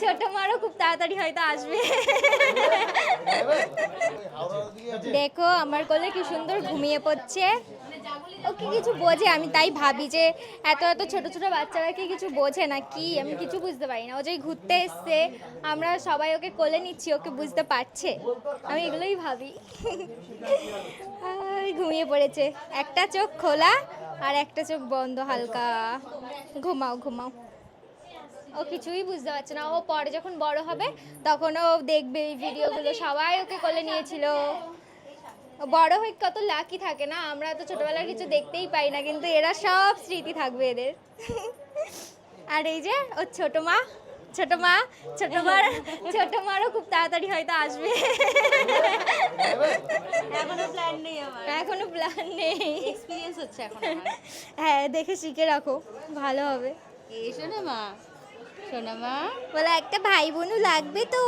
ছোট মারও খুব তাড়াতাড়ি হয়তো আসবে। দেখো আমার কোলে কি সুন্দর ঘুমিয়ে পড়ছে। ও কি কিছু বোঝে? আমি তাই ভাবি যে এত এত ছোট ছোট বাচ্চারা কি কিছু বোঝে না কি, আমি কিছু বুঝতে পারি না। ও যে ঘুরতে এসছে, আমরা সবাই ওকে কোলে নিচ্ছি, ওকে বুঝতে পারছে? আমি এগুলোই ভাবি। ঘুমিয়ে পড়েছে, একটা চোখ খোলা আর একটা চোখ বন্ধ হালকা। ঘুমাও ঘুমাও। ও কিছুই বুঝতে পারছে না। ও পরে যখন বড় হবে তখন ও দেখবে এই ভিডিওগুলো, সবাই ওকে কোলে নিয়েছিল। বড় হয়ে কত লাকি থাকে না, আমরা তো ছোটবেলার কিছু দেখতেই পাই না, কিন্তু এরা সব স্মৃতি থাকবে এদের। আর এই যে ওর ছোট মা, ছোট মা, ছোট মারও খুব তাড়াতাড়ি হয়তো আসবে। এখনো প্ল্যান নেই আমার, এখনো প্ল্যান নেই, এক্সপিরিয়েন্স হচ্ছে এখন আমার। হ্যাঁ দেখে শিখে রাখো, ভালো হবে। এই শোনা মা, শোনা মা বলে একটা ভাই বোনও লাগবে তো।